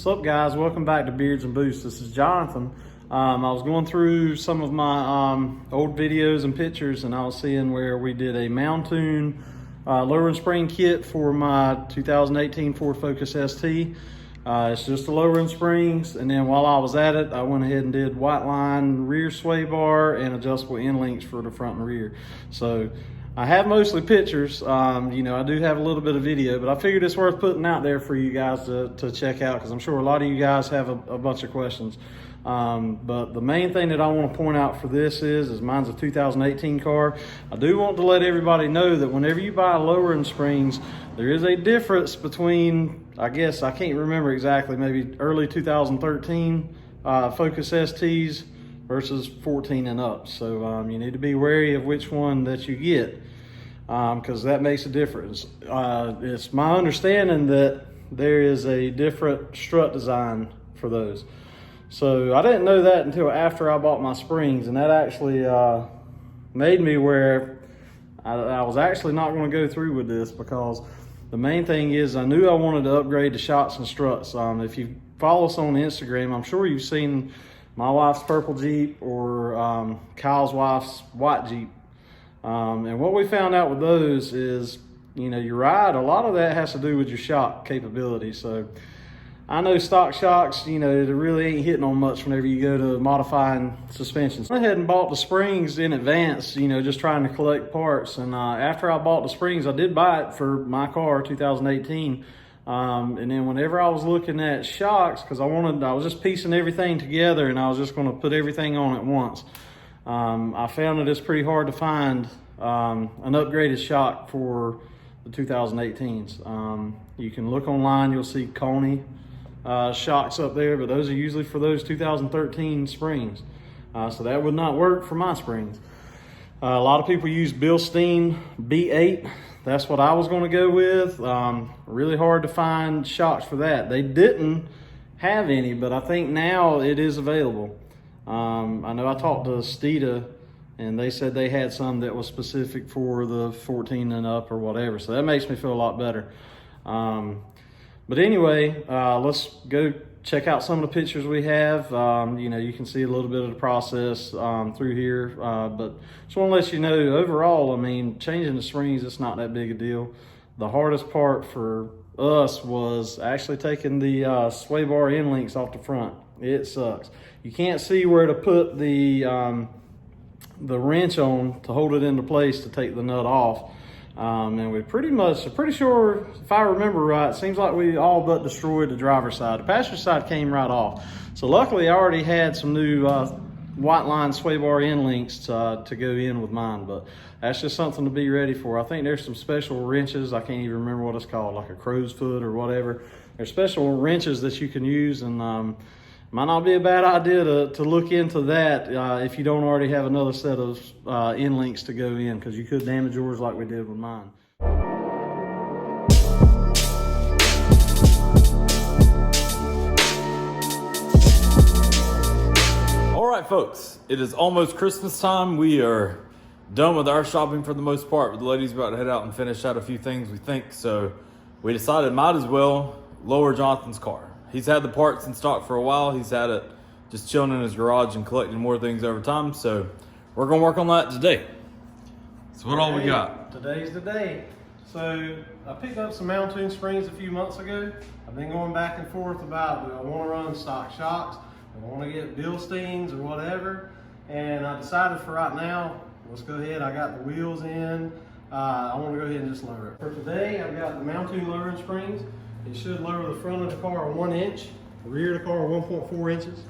What's up, guys? Welcome back to Beards and Boots. This is Jonathan. I was going through some of my old videos and pictures, and I was seeing where we did a Mountune lowering spring kit for my 2018 Ford Focus ST. It's just the lowering springs, and then while I was at it, I went ahead and did white line rear sway bar and adjustable end links for the front and rear. So I have mostly pictures. You know, I do have a little bit of video, but I figured it's worth putting out there for you guys to check out, because I'm sure a lot of you guys have a bunch of questions. But the main thing that I want to point out for this is mine's a 2018 car. I do want to let everybody know that whenever you buy lowering springs, there is a difference between, I guess, I can't remember exactly, maybe early 2013 Focus STs versus 14 and up. So you need to be wary of which one that you get, because that makes a difference. It's my understanding that there is a different strut design for those. So I didn't know that until after I bought my springs, and that actually made me where I was actually not going to go through with this, because the main thing is I knew I wanted to upgrade the shocks and struts. If you follow us on Instagram, I'm sure you've seen my wife's purple Jeep or Kyle's wife's white Jeep. And what we found out with those is, you know, your ride, a lot of that has to do with your shock capability. So I know stock shocks, you know, they really ain't hitting on much whenever you go to modifying suspensions. I went ahead and bought the springs in advance, you know, just trying to collect parts. And after I bought the springs, I did buy it for my car, 2018. And then whenever I was looking at shocks, because I was just piecing everything together, and I was just going to put everything on at once. I found that it's pretty hard to find an upgraded shock for the 2018s. You can look online, you'll see Coney shocks up there, but those are usually for those 2013 springs. So that would not work for my springs. A lot of people use Bilstein B8. That's what I was going to go with. Really hard to find shocks for that. They didn't have any, but I think now it is available. I know I talked to Steeda, and they said they had some that was specific for the 14 and up or whatever. So that makes me feel a lot better. But anyway, let's go check out some of the pictures we have. You know, you can see a little bit of the process through here, but just want to let you know, overall, I mean, changing the springs, it's not that big a deal. The hardest part for us was actually taking the sway bar end links off the front. It sucks. You can't see where to put the wrench on to hold it into place to take the nut off. And we pretty sure, if I remember right, it seems like we all but destroyed the driver's side. The passenger side came right off. So luckily I already had some new white line sway bar end links to go in with mine, but that's just something to be ready for. I think there's some special wrenches. I can't even remember what it's called, like a crow's foot or whatever. There's special wrenches that you can use, and might not be a bad idea to look into that if you don't already have another set of end links to go in, because you could damage yours like we did with mine. All right, folks, it is almost Christmas time. We are done with our shopping for the most part, but the lady's about to head out and finish out a few things, we think. So we decided might as well lower Jonathan's car. He's had the parts in stock for a while. He's had it just chilling in his garage and collecting more things over time. So we're gonna work on that today. So what all we got? Today's the day. So I picked up some Mountune springs a few months ago. I've been going back and forth about, do I want to run stock shocks? Do I want to get Bilsteins or whatever? And I decided for right now, let's go ahead. I got the wheels in. I want to go ahead and just lower it. For today, I've got the Mountune lowering springs. It should lower the front of the car 1 inch, the rear of the car 1.4 inches.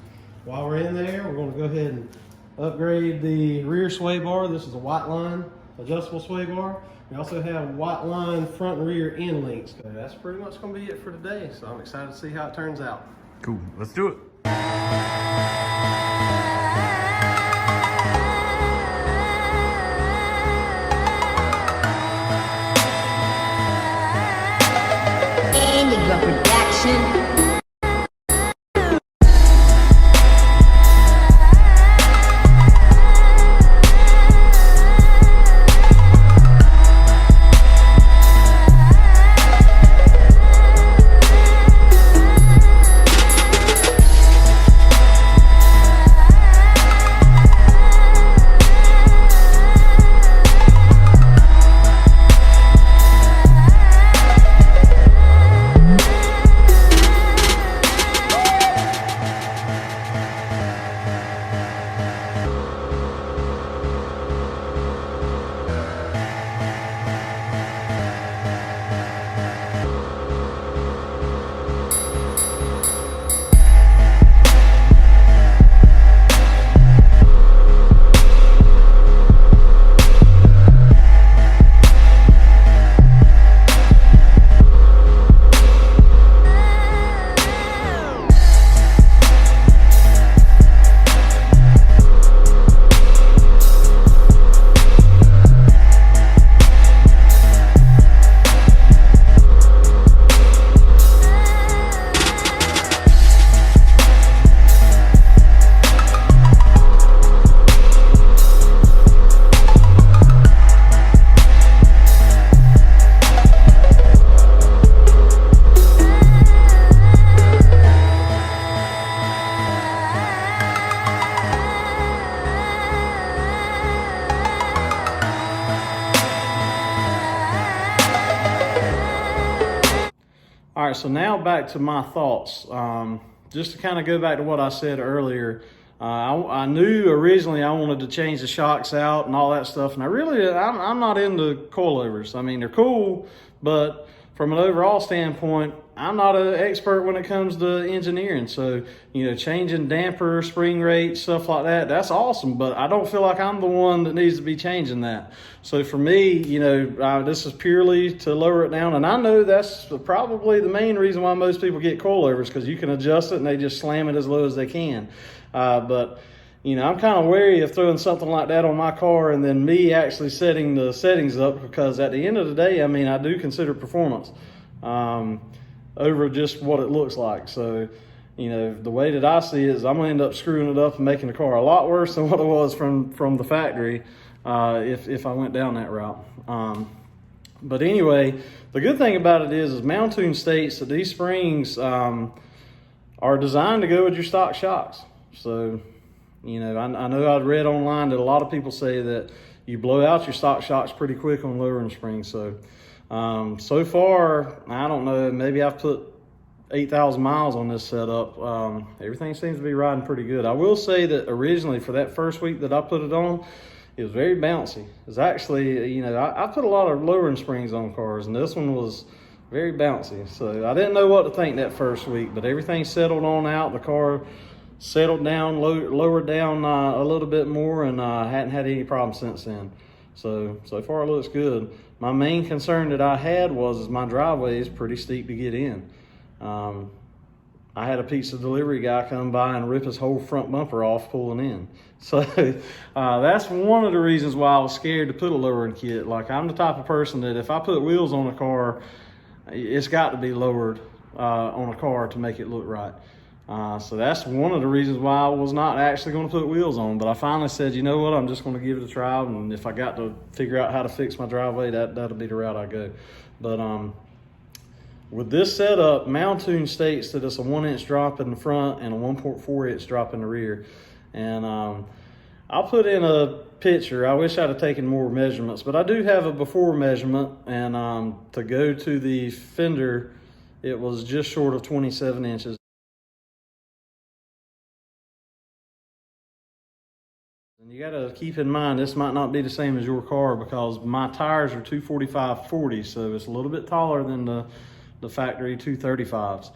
While we're in there, we're going to go ahead and upgrade the rear sway bar. This is a white line adjustable sway bar. We also have white line front and rear end links. So that's pretty much going to be it for today. So I'm excited to see how it turns out. Cool, let's do it. Production. All right, so now back to my thoughts. Just to kind of go back to what I said earlier, I knew originally I wanted to change the shocks out and all that stuff, and I'm not into coilovers. I mean, they're cool, but from an overall standpoint, I'm not an expert when it comes to engineering. So, changing damper, spring rate, stuff like that, that's awesome, but I don't feel like I'm the one that needs to be changing that. So for me, this is purely to lower it down, and I know that's probably the main reason why most people get coilovers, because you can adjust it and they just slam it as low as they can. But I'm kind of wary of throwing something like that on my car and then me actually setting the settings up, because at the end of the day, I mean, I do consider performance over just what it looks like. So, the way that I see it is I'm going to end up screwing it up and making the car a lot worse than what it was from the factory if I went down that route. But anyway, the good thing about it is Mountune states that these springs are designed to go with your stock shocks. So, I know I'd read online that a lot of people say that you blow out your stock shocks pretty quick on lowering springs. So, so far, I don't know, maybe I've put 8,000 miles on this setup. Everything seems to be riding pretty good. I will say that originally for that first week that I put it on, it was very bouncy. It's actually, I put a lot of lowering springs on cars, and this one was very bouncy. So I didn't know what to think that first week, but everything settled on out. The car settled down, lowered down a little bit more, and hadn't had any problems since then. So far it looks good. My main concern that I had was my driveway is pretty steep to get in. I had a pizza delivery guy come by and rip his whole front bumper off pulling in. So that's one of the reasons why I was scared to put a lowering kit. Like, I'm the type of person that if I put wheels on a car, it's got to be lowered on a car to make it look right. So that's one of the reasons why I was not actually going to put wheels on. But I finally said, you know what, I'm just going to give it a try. And if I got to figure out how to fix my driveway, that'll be the route I go. But with this setup, Mountune states that it's a 1-inch drop in the front and a 1.4-inch drop in the rear. And I'll put in a picture. I wish I'd have taken more measurements, but I do have a before measurement. And to go to the fender, it was just short of 27 inches. And you got to keep in mind, this might not be the same as your car, because my tires are 245/40, so it's a little bit taller than the factory 235s.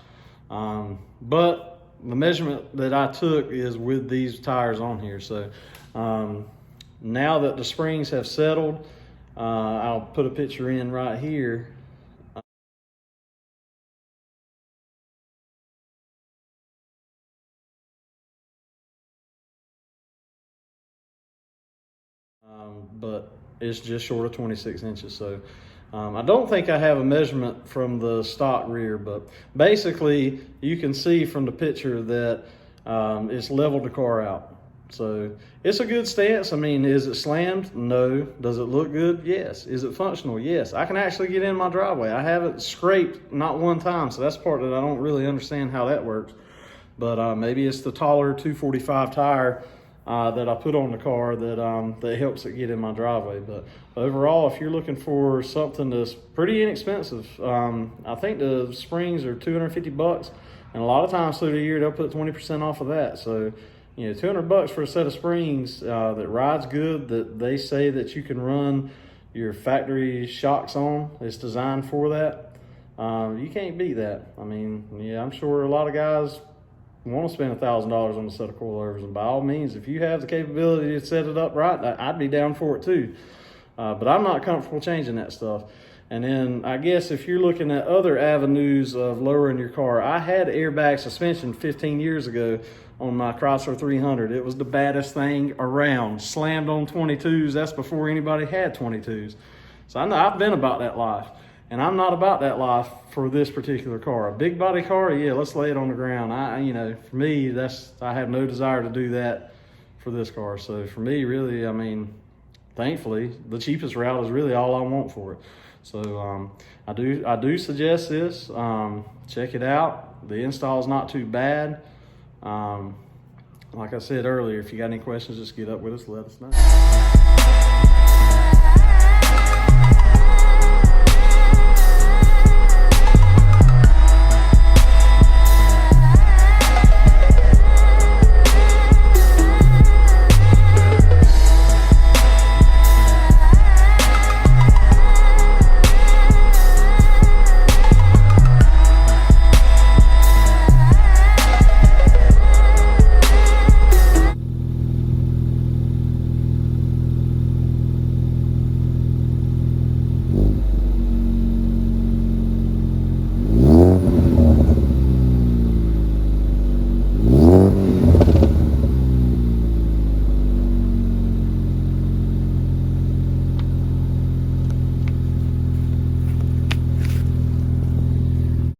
But the measurement that I took is with these tires on here. So now that the springs have settled, I'll put a picture in right here. But it's just short of 26 inches. So I don't think I have a measurement from the stock rear, but basically you can see from the picture that it's leveled the car out. So it's a good stance. I mean, is it slammed? No. Does it look good? Yes. Is it functional? Yes. I can actually get in my driveway. I haven't scraped not one time, so that's part that I don't really understand how that works. But maybe it's the taller 245 tire that I put on the car that helps it get in my driveway. But overall, if you're looking for something that's pretty inexpensive, I think the springs are $250, and a lot of times through the year they'll put 20% off of that. So $200 for a set of springs that rides good, that they say that you can run your factory shocks on. It's designed for that. You can't beat that. I mean, yeah, I'm sure a lot of guys want to spend $1,000 on a set of coilovers, and by all means, if you have the capability to set it up right, I'd be down for it too. But I'm not comfortable changing that stuff. And then I guess if you're looking at other avenues of lowering your car, I had airbag suspension 15 years ago on my Chrysler 300. It was the baddest thing around. Slammed on 22s. That's before anybody had 22s. So I've been about that life. And I'm not about that life for this particular car. A big body car, yeah, let's lay it on the ground. For me, I have no desire to do that for this car. So for me, really, I mean, thankfully, the cheapest route is really all I want for it. So I do suggest this. Check it out. The install is not too bad. Like I said earlier, if you got any questions, just get up with us, let us know.